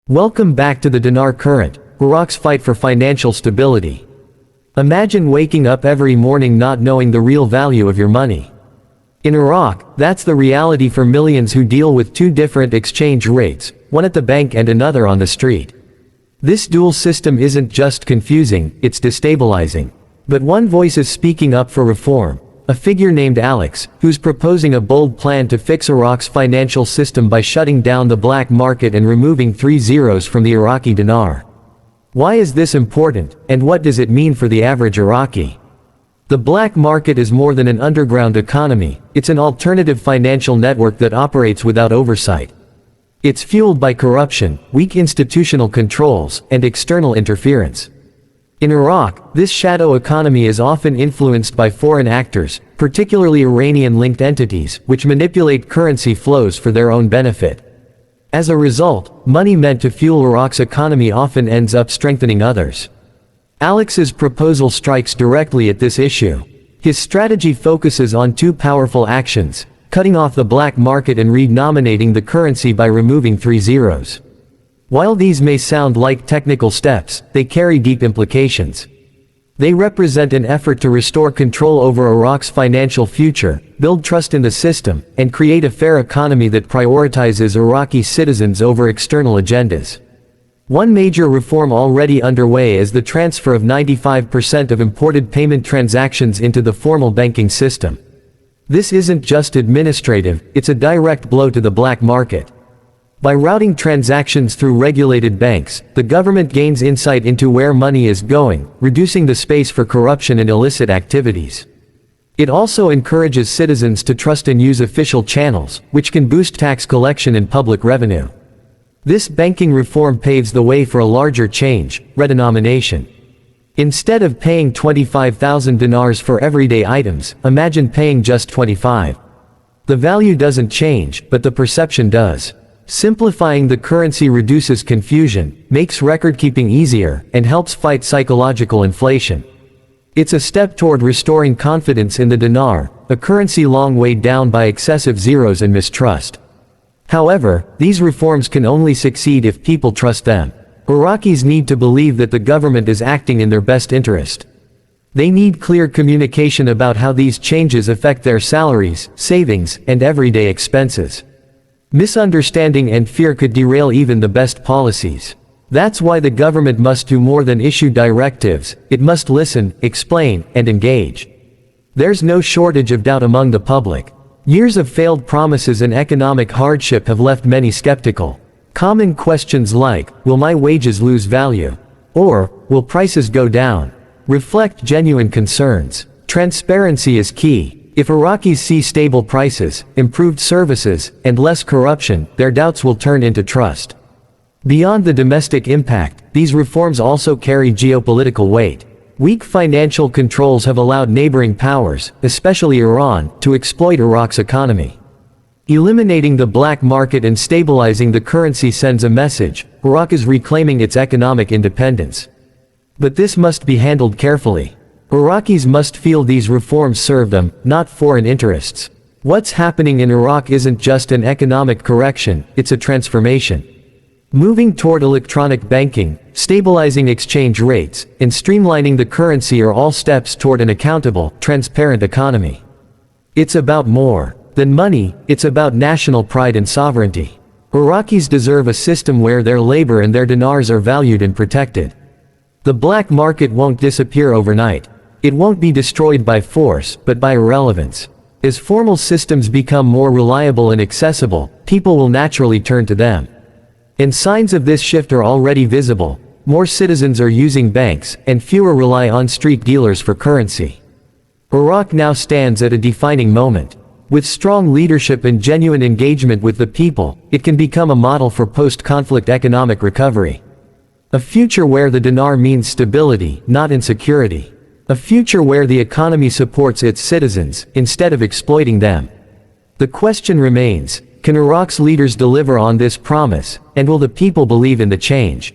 Welcome back to the Dinar Current, Iraq's fight for financial stability. Imagine waking up every morning not knowing the real value of your money. In Iraq, that's the reality for millions who deal with two different exchange rates, one at the bank and another on the street. This dual system isn't just confusing, it's destabilizing. But one voice is speaking up for reform. A figure named Alax, who's proposing a bold plan to fix Iraq's financial system by shutting down the black market and removing 3 zeros from the Iraqi dinar. Why is this important, and what does it mean for the average Iraqi? The black market is more than an underground economy, it's an alternative financial network that operates without oversight. It's fueled by corruption, weak institutional controls, and external interference. In Iraq, this shadow economy is often influenced by foreign actors, particularly Iranian-linked entities, which manipulate currency flows for their own benefit. As a result, money meant to fuel Iraq's economy often ends up strengthening others. Alax's proposal strikes directly at this issue. His strategy focuses on two powerful actions: cutting off the black market and renominating the currency by removing 3 zeros. While these may sound like technical steps, they carry deep implications. They represent an effort to restore control over Iraq's financial future, build trust in the system, and create a fair economy that prioritizes Iraqi citizens over external agendas. One major reform already underway is the transfer of 95% of imported payment transactions into the formal banking system. This isn't just administrative, it's a direct blow to the black market. By routing transactions through regulated banks, the government gains insight into where money is going, reducing the space for corruption and illicit activities. It also encourages citizens to trust and use official channels, which can boost tax collection and public revenue. This banking reform paves the way for a larger change: redenomination. Instead of paying 25,000 dinars for everyday items, imagine paying just 25. The value doesn't change, but the perception does. Simplifying the currency reduces confusion, makes record-keeping easier, and helps fight psychological inflation. It's a step toward restoring confidence in the dinar, a currency long weighed down by excessive zeros and mistrust. However, these reforms can only succeed if people trust them. Iraqis need to believe that the government is acting in their best interest. They need clear communication about how these changes affect their salaries, savings, and everyday expenses. Misunderstanding and fear could derail even the best policies. That's why the government must do more than issue directives, it must listen, explain, and engage. There's no shortage of doubt among the public. Years of failed promises and economic hardship have left many skeptical. Common questions like, will my wages lose value? Or, will prices go down? Reflect genuine concerns. Transparency is key. If Iraqis see stable prices, improved services, and less corruption, their doubts will turn into trust. Beyond the domestic impact, these reforms also carry geopolitical weight. Weak financial controls have allowed neighboring powers, especially Iran, to exploit Iraq's economy. Eliminating the black market and stabilizing the currency sends a message: Iraq is reclaiming its economic independence. But this must be handled carefully. Iraqis must feel these reforms serve them, not foreign interests. What's happening in Iraq isn't just an economic correction, it's a transformation. Moving toward electronic banking, stabilizing exchange rates, and streamlining the currency are all steps toward an accountable, transparent economy. It's about more than money, it's about national pride and sovereignty. Iraqis deserve a system where their labor and their dinars are valued and protected. The black market won't disappear overnight. It won't be destroyed by force, but by irrelevance. As formal systems become more reliable and accessible, people will naturally turn to them. And signs of this shift are already visible. More citizens are using banks, and fewer rely on street dealers for currency. Iraq now stands at a defining moment. With strong leadership and genuine engagement with the people, it can become a model for post-conflict economic recovery. A future where the dinar means stability, not insecurity. A future where the economy supports its citizens, instead of exploiting them. The question remains, can Iraq's leaders deliver on this promise, and will the people believe in the change?